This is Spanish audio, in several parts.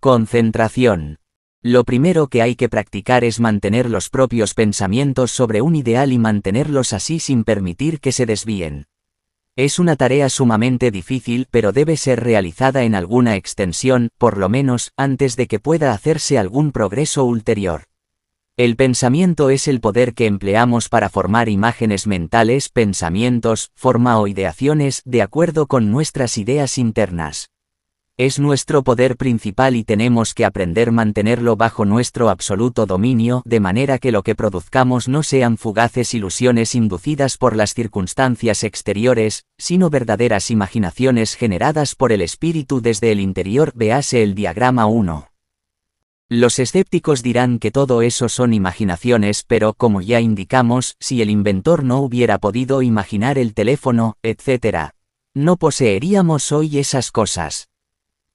Concentración. Lo primero que hay que practicar es mantener los propios pensamientos sobre un ideal y mantenerlos así sin permitir que se desvíen. Es una tarea sumamente difícil, pero debe ser realizada en alguna extensión, por lo menos, antes de que pueda hacerse algún progreso ulterior. El pensamiento es el poder que empleamos para formar imágenes mentales, pensamientos, forma o ideaciones, de acuerdo con nuestras ideas internas. Es nuestro poder principal y tenemos que aprender a mantenerlo bajo nuestro absoluto dominio, de manera que lo que produzcamos no sean fugaces ilusiones inducidas por las circunstancias exteriores, sino verdaderas imaginaciones generadas por el espíritu desde el interior. Véase el diagrama 1. Los escépticos dirán que todo eso son imaginaciones, pero, como ya indicamos, si el inventor no hubiera podido imaginar el teléfono, etc., no poseeríamos hoy esas cosas.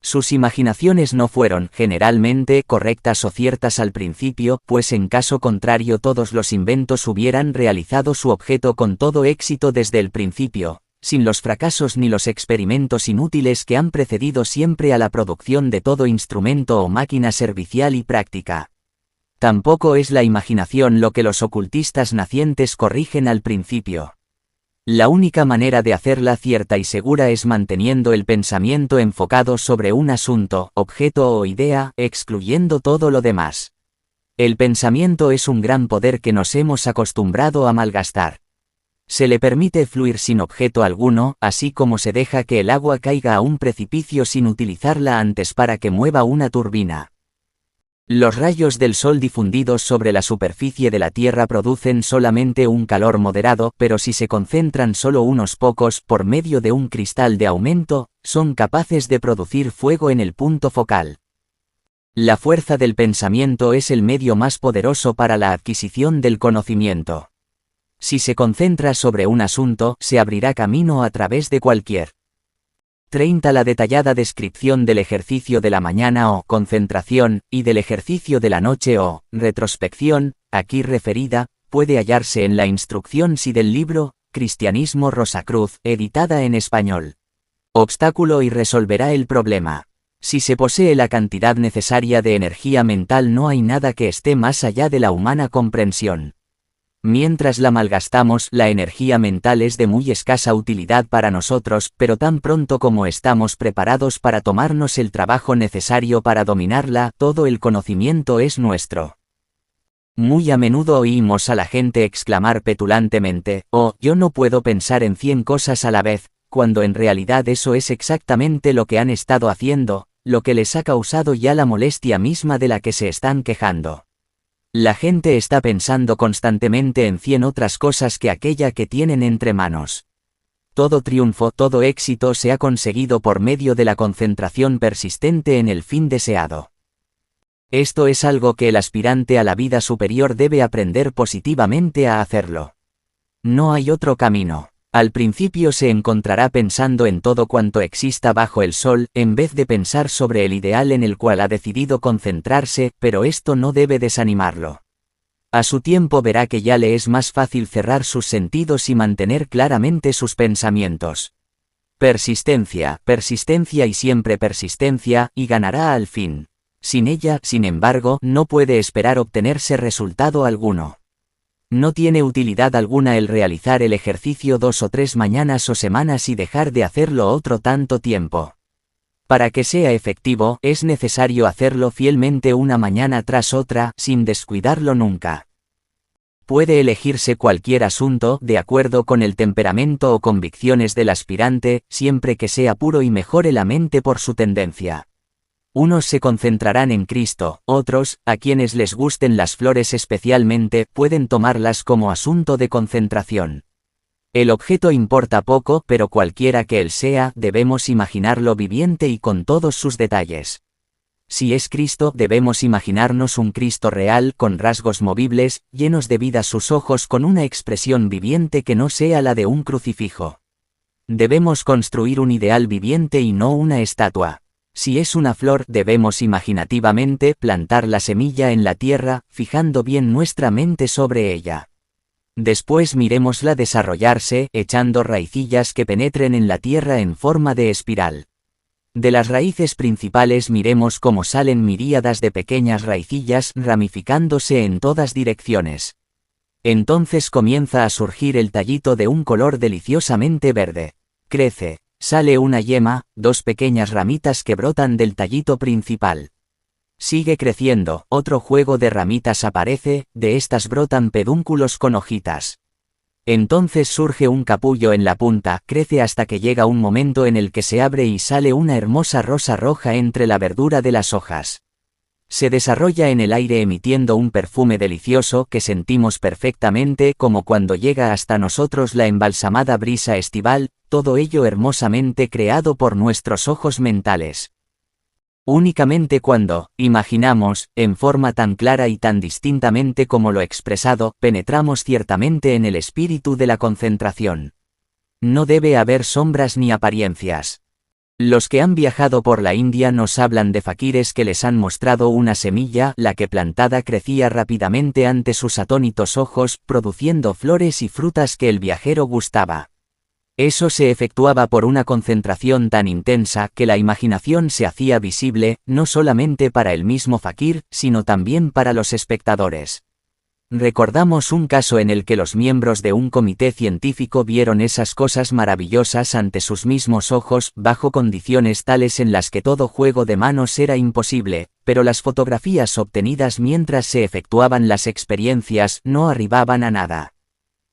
Sus imaginaciones no fueron, generalmente, correctas o ciertas al principio, pues en caso contrario todos los inventos hubieran realizado su objeto con todo éxito desde el principio, sin los fracasos ni los experimentos inútiles que han precedido siempre a la producción de todo instrumento o máquina servicial y práctica. Tampoco es la imaginación lo que los ocultistas nacientes corrigen al principio. La única manera de hacerla cierta y segura es manteniendo el pensamiento enfocado sobre un asunto, objeto o idea, excluyendo todo lo demás. El pensamiento es un gran poder que nos hemos acostumbrado a malgastar. Se le permite fluir sin objeto alguno, así como se deja que el agua caiga a un precipicio sin utilizarla antes para que mueva una turbina. Los rayos del sol difundidos sobre la superficie de la Tierra producen solamente un calor moderado, pero si se concentran solo unos pocos, por medio de un cristal de aumento, son capaces de producir fuego en el punto focal. La fuerza del pensamiento es el medio más poderoso para la adquisición del conocimiento. Si se concentra sobre un asunto, se abrirá camino a través de cualquier. 30. La detallada descripción del ejercicio de la mañana o concentración, y del ejercicio de la noche o retrospección, aquí referida, puede hallarse en la instrucción sí del libro Cristianismo Rosacruz, editada en español. Obstáculo y resolverá el problema. Si se posee la cantidad necesaria de energía mental, no hay nada que esté más allá de la humana comprensión. Mientras la malgastamos, la energía mental es de muy escasa utilidad para nosotros, pero tan pronto como estamos preparados para tomarnos el trabajo necesario para dominarla, todo el conocimiento es nuestro. Muy a menudo oímos a la gente exclamar petulantemente, «Oh, yo no puedo pensar en 100 cosas a la vez», cuando en realidad eso es exactamente lo que han estado haciendo, lo que les ha causado ya la molestia misma de la que se están quejando. La gente está pensando constantemente en 100 otras cosas que aquella que tienen entre manos. Todo triunfo, todo éxito se ha conseguido por medio de la concentración persistente en el fin deseado. Esto es algo que el aspirante a la vida superior debe aprender positivamente a hacerlo. No hay otro camino. Al principio se encontrará pensando en todo cuanto exista bajo el sol, en vez de pensar sobre el ideal en el cual ha decidido concentrarse, pero esto no debe desanimarlo. A su tiempo verá que ya le es más fácil cerrar sus sentidos y mantener claramente sus pensamientos. Persistencia, persistencia y siempre persistencia, y ganará al fin. Sin ella, sin embargo, no puede esperar obtenerse resultado alguno. No tiene utilidad alguna el realizar el ejercicio 2 o 3 mañanas o semanas y dejar de hacerlo otro tanto tiempo. Para que sea efectivo, es necesario hacerlo fielmente una mañana tras otra, sin descuidarlo nunca. Puede elegirse cualquier asunto, de acuerdo con el temperamento o convicciones del aspirante, siempre que sea puro y mejore la mente por su tendencia. Unos se concentrarán en Cristo, otros, a quienes les gusten las flores especialmente, pueden tomarlas como asunto de concentración. El objeto importa poco, pero cualquiera que él sea, debemos imaginarlo viviente y con todos sus detalles. Si es Cristo, debemos imaginarnos un Cristo real, con rasgos movibles, llenos de vida, sus ojos con una expresión viviente que no sea la de un crucifijo. Debemos construir un ideal viviente y no una estatua. Si es una flor, debemos imaginativamente plantar la semilla en la tierra, fijando bien nuestra mente sobre ella. Después miremosla desarrollarse, echando raicillas que penetren en la tierra en forma de espiral. De las raíces principales miremos cómo salen miríadas de pequeñas raicillas ramificándose en todas direcciones. Entonces comienza a surgir el tallito de un color deliciosamente verde. Crece, sale una yema, dos pequeñas ramitas que brotan del tallito principal. Sigue creciendo, otro juego de ramitas aparece, de estas brotan pedúnculos con hojitas. Entonces surge un capullo en la punta, crece hasta que llega un momento en el que se abre y sale una hermosa rosa roja entre la verdura de las hojas. Se desarrolla en el aire emitiendo un perfume delicioso que sentimos perfectamente como cuando llega hasta nosotros la embalsamada brisa estival, todo ello hermosamente creado por nuestros ojos mentales. Únicamente cuando, imaginamos, en forma tan clara y tan distintamente como lo expresado, penetramos ciertamente en el espíritu de la concentración. No debe haber sombras ni apariencias. Los que han viajado por la India nos hablan de faquires que les han mostrado una semilla, la que plantada crecía rápidamente ante sus atónitos ojos, produciendo flores y frutas que el viajero gustaba. Eso se efectuaba por una concentración tan intensa que la imaginación se hacía visible, no solamente para el mismo faquir, sino también para los espectadores. Recordamos un caso en el que los miembros de un comité científico vieron esas cosas maravillosas ante sus mismos ojos, bajo condiciones tales en las que todo juego de manos era imposible, pero las fotografías obtenidas mientras se efectuaban las experiencias no arribaban a nada.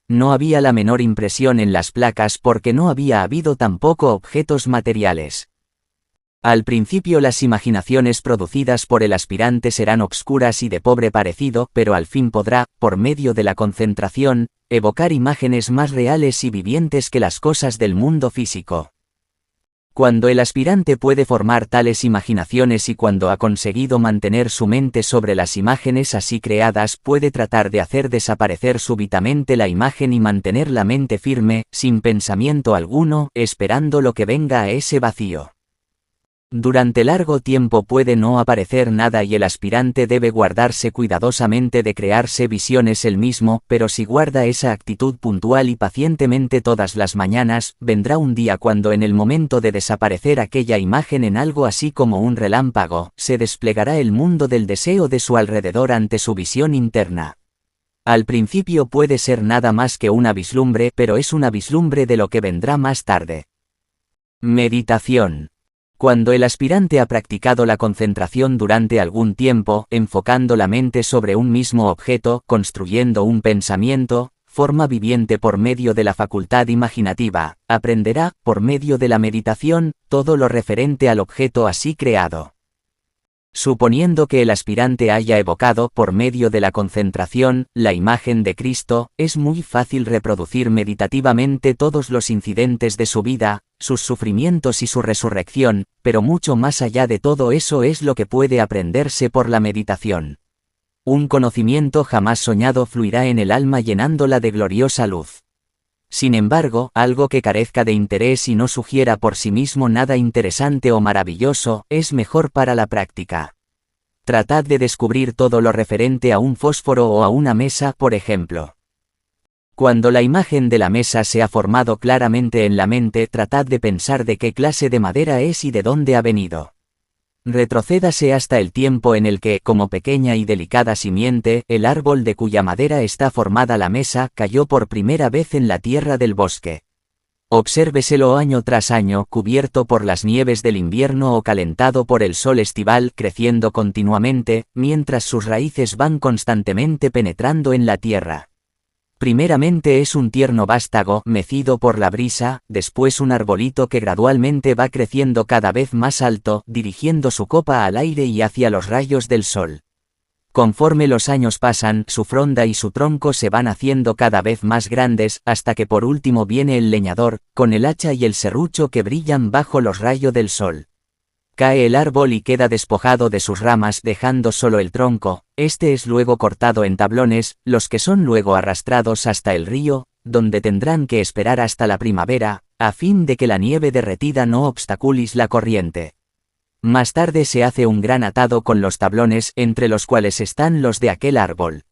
No había la menor impresión en las placas porque no había habido tampoco objetos materiales. Al principio las imaginaciones producidas por el aspirante serán obscuras y de pobre parecido, pero al fin podrá, por medio de la concentración, evocar imágenes más reales y vivientes que las cosas del mundo físico. Cuando el aspirante puede formar tales imaginaciones y cuando ha conseguido mantener su mente sobre las imágenes así creadas, puede tratar de hacer desaparecer súbitamente la imagen y mantener la mente firme, sin pensamiento alguno, esperando lo que venga a ese vacío. Durante largo tiempo puede no aparecer nada y el aspirante debe guardarse cuidadosamente de crearse visiones él mismo, pero si guarda esa actitud puntual y pacientemente todas las mañanas, vendrá un día cuando en el momento de desaparecer aquella imagen en algo así como un relámpago, se desplegará el mundo del deseo de su alrededor ante su visión interna. Al principio puede ser nada más que una vislumbre, pero es una vislumbre de lo que vendrá más tarde. Meditación. Cuando el aspirante ha practicado la concentración durante algún tiempo, enfocando la mente sobre un mismo objeto, construyendo un pensamiento, forma viviente por medio de la facultad imaginativa, aprenderá, por medio de la meditación, todo lo referente al objeto así creado. Suponiendo que el aspirante haya evocado, por medio de la concentración, la imagen de Cristo, es muy fácil reproducir meditativamente todos los incidentes de su vida, sus sufrimientos y su resurrección, pero mucho más allá de todo eso es lo que puede aprenderse por la meditación. Un conocimiento jamás soñado fluirá en el alma llenándola de gloriosa luz. Sin embargo, algo que carezca de interés y no sugiera por sí mismo nada interesante o maravilloso, es mejor para la práctica. Tratad de descubrir todo lo referente a un fósforo o a una mesa, por ejemplo. Cuando la imagen de la mesa se ha formado claramente en la mente, tratad de pensar de qué clase de madera es y de dónde ha venido. Retrocédase hasta el tiempo en el que, como pequeña y delicada simiente, el árbol de cuya madera está formada la mesa cayó por primera vez en la tierra del bosque. Obsérveselo año tras año, cubierto por las nieves del invierno o calentado por el sol estival, creciendo continuamente, mientras sus raíces van constantemente penetrando en la tierra. Primeramente es un tierno vástago, mecido por la brisa, después un arbolito que gradualmente va creciendo cada vez más alto, dirigiendo su copa al aire y hacia los rayos del sol. Conforme los años pasan, su fronda y su tronco se van haciendo cada vez más grandes, hasta que por último viene el leñador, con el hacha y el serrucho que brillan bajo los rayos del sol. Cae el árbol y queda despojado de sus ramas dejando solo el tronco, este es luego cortado en tablones, los que son luego arrastrados hasta el río, donde tendrán que esperar hasta la primavera, a fin de que la nieve derretida no obstaculis la corriente. Más tarde se hace un gran atado con los tablones entre los cuales están los de aquel árbol.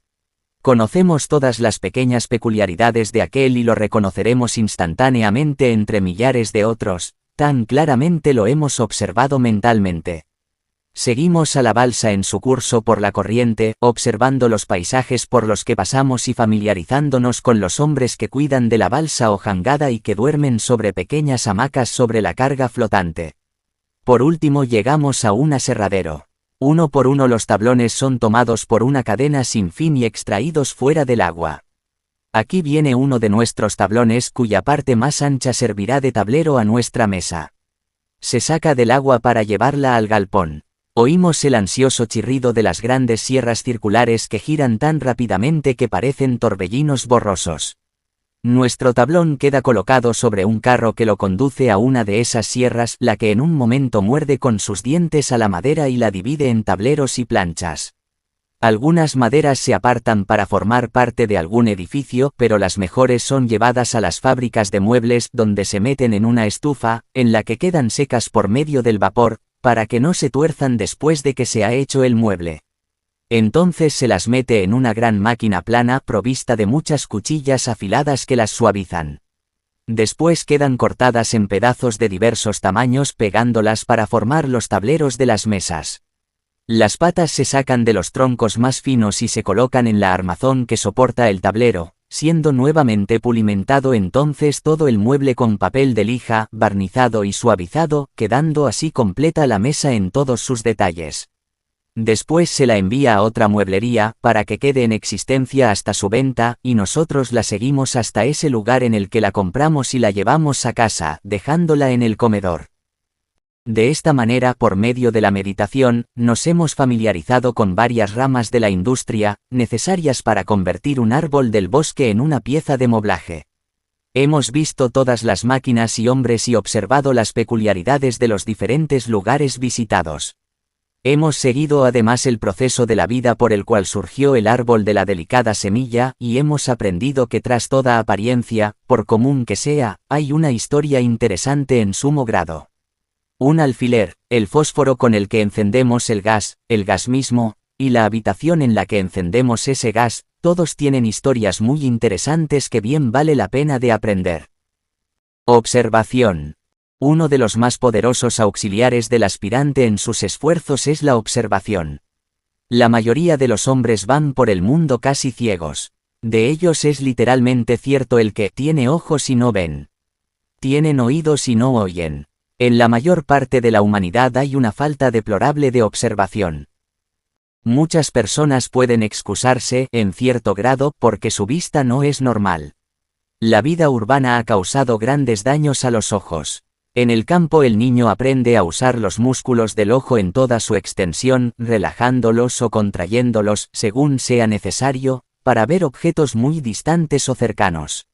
Conocemos todas las pequeñas peculiaridades de aquel y lo reconoceremos instantáneamente entre millares de otros. tan claramente lo hemos observado mentalmente. Seguimos a la balsa en su curso por la corriente, observando los paisajes por los que pasamos y familiarizándonos con los hombres que cuidan de la balsa o jangada y que duermen sobre pequeñas hamacas sobre la carga flotante. Por último llegamos a un aserradero. Uno por uno los tablones son tomados por una cadena sin fin y extraídos fuera del agua. Aquí viene uno de nuestros tablones cuya parte más ancha servirá de tablero a nuestra mesa. Se saca del agua para llevarla al galpón. Oímos el ansioso chirrido de las grandes sierras circulares que giran tan rápidamente que parecen torbellinos borrosos. Nuestro tablón queda colocado sobre un carro que lo conduce a una de esas sierras, la que en un momento muerde con sus dientes a la madera y la divide en tableros y planchas. Algunas maderas se apartan para formar parte de algún edificio, pero las mejores son llevadas a las fábricas de muebles, donde se meten en una estufa, en la que quedan secas por medio del vapor, para que no se tuerzan después de que se ha hecho el mueble. Entonces se las mete en una gran máquina plana provista de muchas cuchillas afiladas que las suavizan. Después quedan cortadas en pedazos de diversos tamaños pegándolas para formar los tableros de las mesas. Las patas se sacan de los troncos más finos y se colocan en la armazón que soporta el tablero, siendo nuevamente pulimentado entonces todo el mueble con papel de lija, barnizado y suavizado, quedando así completa la mesa en todos sus detalles. Después se la envía a otra mueblería, para que quede en existencia hasta su venta, y nosotros la seguimos hasta ese lugar en el que la compramos y la llevamos a casa, dejándola en el comedor. De esta manera, por medio de la meditación, nos hemos familiarizado con varias ramas de la industria, necesarias para convertir un árbol del bosque en una pieza de moblaje. Hemos visto todas las máquinas y hombres y observado las peculiaridades de los diferentes lugares visitados. Hemos seguido además el proceso de la vida por el cual surgió el árbol de la delicada semilla, y hemos aprendido que tras toda apariencia, por común que sea, hay una historia interesante en sumo grado. Un alfiler, el fósforo con el que encendemos el gas mismo, y la habitación en la que encendemos ese gas, todos tienen historias muy interesantes que bien vale la pena de aprender. Observación. Uno de los más poderosos auxiliares del aspirante en sus esfuerzos es la observación. La mayoría de los hombres van por el mundo casi ciegos. De ellos es literalmente cierto el que tiene ojos y no ven. Tienen oídos y no oyen. En la mayor parte de la humanidad hay una falta deplorable de observación. Muchas personas pueden excusarse, en cierto grado, porque su vista no es normal. La vida urbana ha causado grandes daños a los ojos. En el campo el niño aprende a usar los músculos del ojo en toda su extensión, relajándolos o contrayéndolos, según sea necesario, para ver objetos muy distantes o cercanos.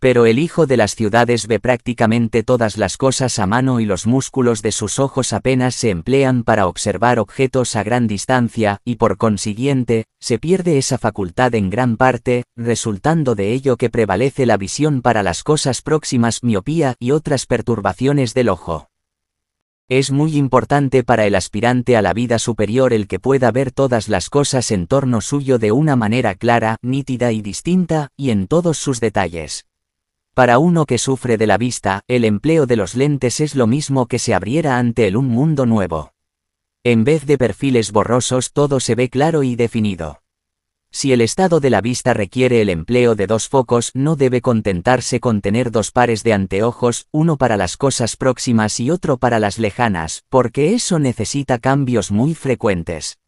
Pero el hijo de las ciudades ve prácticamente todas las cosas a mano y los músculos de sus ojos apenas se emplean para observar objetos a gran distancia, y por consiguiente, se pierde esa facultad en gran parte, resultando de ello que prevalece la visión para las cosas próximas, miopía y otras perturbaciones del ojo. Es muy importante para el aspirante a la vida superior el que pueda ver todas las cosas en torno suyo de una manera clara, nítida y distinta, y en todos sus detalles. Para uno que sufre de la vista, el empleo de los lentes es lo mismo que se abriera ante él un mundo nuevo. En vez de perfiles borrosos, todo se ve claro y definido. Si el estado de la vista requiere el empleo de dos focos, no debe contentarse con tener dos pares de anteojos, uno para las cosas próximas y otro para las lejanas, porque eso necesita cambios muy frecuentes.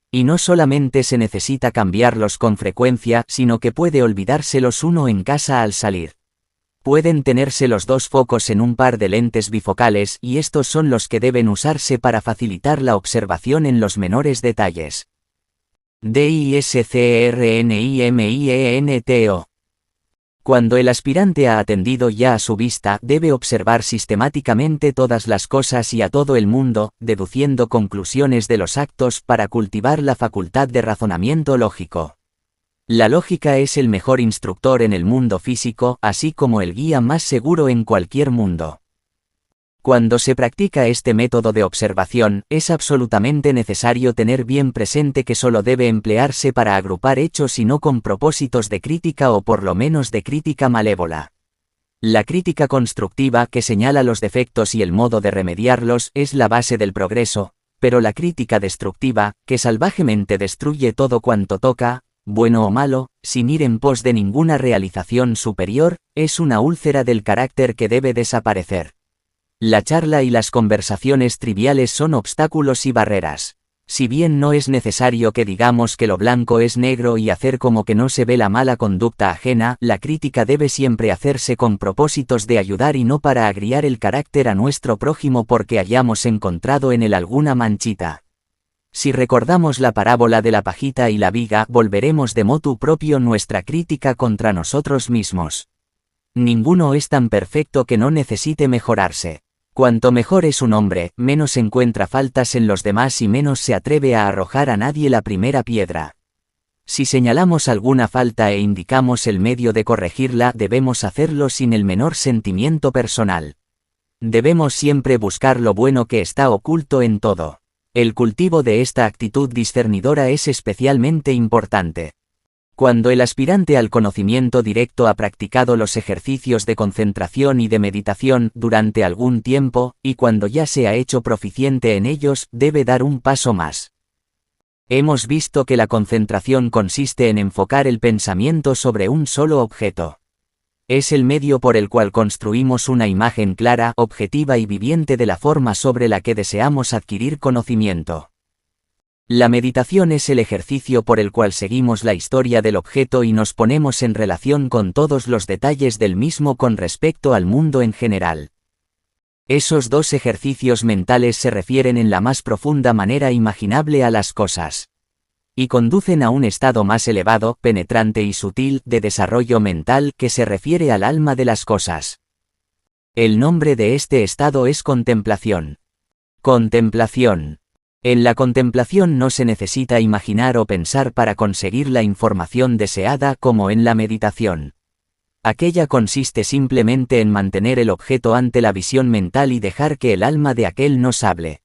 Y no solamente se necesita cambiarlos con frecuencia, sino que puede olvidárselos uno en casa al salir. Pueden tenerse los dos focos en un par de lentes bifocales, y estos son los que deben usarse para facilitar la observación en los menores detalles. DISCRNIMIENTO. Cuando el aspirante ha atendido ya a su vista, debe observar sistemáticamente todas las cosas y a todo el mundo, deduciendo conclusiones de los actos para cultivar la facultad de razonamiento lógico. La lógica es el mejor instructor en el mundo físico, así como el guía más seguro en cualquier mundo. Cuando se practica este método de observación, es absolutamente necesario tener bien presente que solo debe emplearse para agrupar hechos y no con propósitos de crítica o por lo menos de crítica malévola. La crítica constructiva, que señala los defectos y el modo de remediarlos, es la base del progreso, pero la crítica destructiva, que salvajemente destruye todo cuanto toca, bueno o malo, sin ir en pos de ninguna realización superior, es una úlcera del carácter que debe desaparecer. La charla y las conversaciones triviales son obstáculos y barreras. Si bien no es necesario que digamos que lo blanco es negro y hacer como que no se ve la mala conducta ajena, la crítica debe siempre hacerse con propósitos de ayudar y no para agriar el carácter a nuestro prójimo porque hayamos encontrado en él alguna manchita. Si recordamos la parábola de la pajita y la viga, volveremos de motu propio nuestra crítica contra nosotros mismos. Ninguno es tan perfecto que no necesite mejorarse. Cuanto mejor es un hombre, menos encuentra faltas en los demás y menos se atreve a arrojar a nadie la primera piedra. Si señalamos alguna falta e indicamos el medio de corregirla, debemos hacerlo sin el menor sentimiento personal. Debemos siempre buscar lo bueno que está oculto en todo. El cultivo de esta actitud discernidora es especialmente importante. Cuando el aspirante al conocimiento directo ha practicado los ejercicios de concentración y de meditación durante algún tiempo, y cuando ya se ha hecho proficiente en ellos, debe dar un paso más. Hemos visto que la concentración consiste en enfocar el pensamiento sobre un solo objeto. Es el medio por el cual construimos una imagen clara, objetiva y viviente de la forma sobre la que deseamos adquirir conocimiento. La meditación es el ejercicio por el cual seguimos la historia del objeto y nos ponemos en relación con todos los detalles del mismo con respecto al mundo en general. Esos dos ejercicios mentales se refieren en la más profunda manera imaginable a las cosas. Y conducen a un estado más elevado, penetrante y sutil, de desarrollo mental que se refiere al alma de las cosas. El nombre de este estado es contemplación. Contemplación. En la contemplación no se necesita imaginar o pensar para conseguir la información deseada como en la meditación. Aquella consiste simplemente en mantener el objeto ante la visión mental y dejar que el alma de aquel nos hable.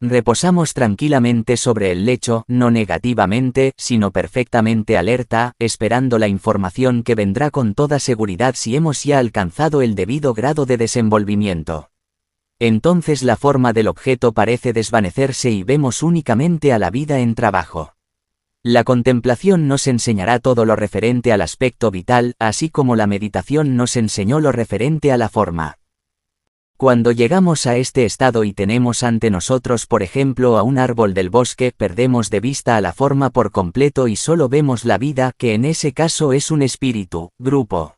Reposamos tranquilamente sobre el lecho, no negativamente, sino perfectamente alerta, esperando la información que vendrá con toda seguridad si hemos ya alcanzado el debido grado de desenvolvimiento. Entonces la forma del objeto parece desvanecerse y vemos únicamente a la vida en trabajo. La contemplación nos enseñará todo lo referente al aspecto vital, así como la meditación nos enseñó lo referente a la forma. Cuando llegamos a este estado y tenemos ante nosotros por ejemplo a un árbol del bosque, perdemos de vista a la forma por completo y solo vemos la vida, que en ese caso es un espíritu, grupo.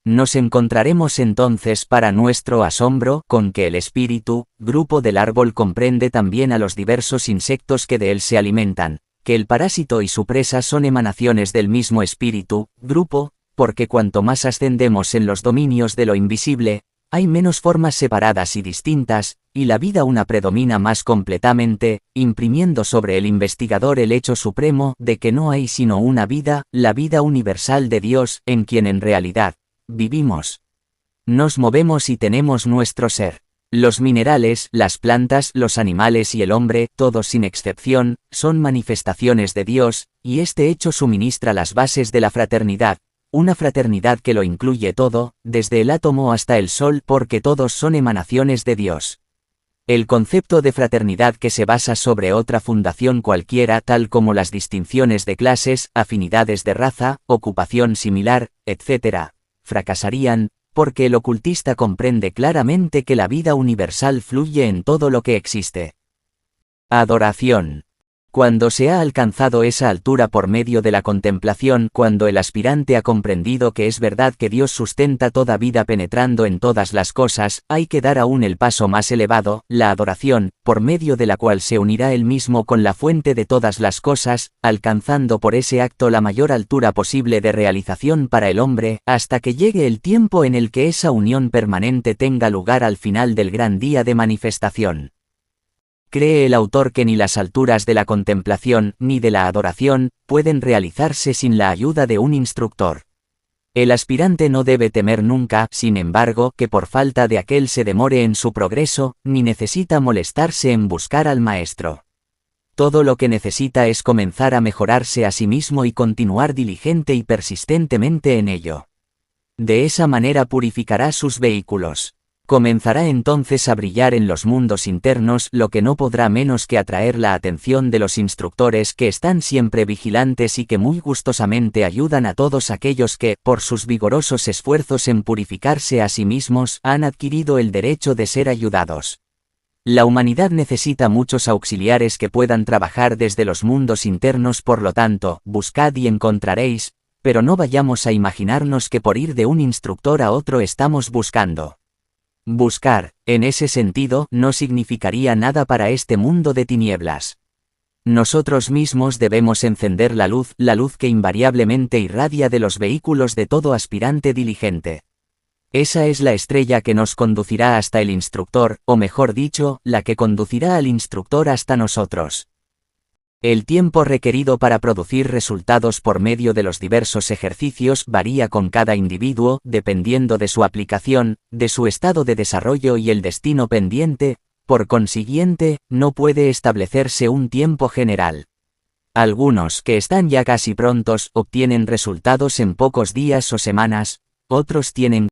Nos encontraremos entonces para nuestro asombro con que el espíritu, grupo del árbol comprende también a los diversos insectos que de él se alimentan, que el parásito y su presa son emanaciones del mismo espíritu, grupo, porque cuanto más ascendemos en los dominios de lo invisible, hay menos formas separadas y distintas, y la vida una predomina más completamente, imprimiendo sobre el investigador el hecho supremo de que no hay sino una vida, la vida universal de Dios, en quien en realidad vivimos. Nos movemos y tenemos nuestro ser. Los minerales, las plantas, los animales y el hombre, todos sin excepción, son manifestaciones de Dios, y este hecho suministra las bases de la fraternidad, una fraternidad que lo incluye todo, desde el átomo hasta el sol, porque todos son emanaciones de Dios. El concepto de fraternidad que se basa sobre otra fundación cualquiera, tal como las distinciones de clases, afinidades de raza, ocupación similar, etc., fracasarían, porque el ocultista comprende claramente que la vida universal fluye en todo lo que existe. Adoración. Cuando se ha alcanzado esa altura por medio de la contemplación, cuando el aspirante ha comprendido que es verdad que Dios sustenta toda vida penetrando en todas las cosas, hay que dar aún el paso más elevado, la adoración, por medio de la cual se unirá él mismo con la fuente de todas las cosas, alcanzando por ese acto la mayor altura posible de realización para el hombre, hasta que llegue el tiempo en el que esa unión permanente tenga lugar al final del gran día de manifestación. Cree el autor que ni las alturas de la contemplación, ni de la adoración, pueden realizarse sin la ayuda de un instructor. El aspirante no debe temer nunca, sin embargo, que por falta de aquel se demore en su progreso, ni necesita molestarse en buscar al maestro. Todo lo que necesita es comenzar a mejorarse a sí mismo y continuar diligente y persistentemente en ello. De esa manera purificará sus vehículos. Comenzará entonces a brillar en los mundos internos, lo que no podrá menos que atraer la atención de los instructores que están siempre vigilantes y que muy gustosamente ayudan a todos aquellos que, por sus vigorosos esfuerzos en purificarse a sí mismos, han adquirido el derecho de ser ayudados. La humanidad necesita muchos auxiliares que puedan trabajar desde los mundos internos, por lo tanto, buscad y encontraréis, pero no vayamos a imaginarnos que por ir de un instructor a otro estamos buscando. Buscar, en ese sentido, no significaría nada para este mundo de tinieblas. Nosotros mismos debemos encender la luz que invariablemente irradia de los vehículos de todo aspirante diligente. Esa es la estrella que nos conducirá hasta el instructor, o mejor dicho, la que conducirá al instructor hasta nosotros. El tiempo requerido para producir resultados por medio de los diversos ejercicios varía con cada individuo, dependiendo de su aplicación, de su estado de desarrollo y el destino pendiente, por consiguiente, no puede establecerse un tiempo general. Algunos, que están ya casi prontos, obtienen resultados en pocos días o semanas, otros tienen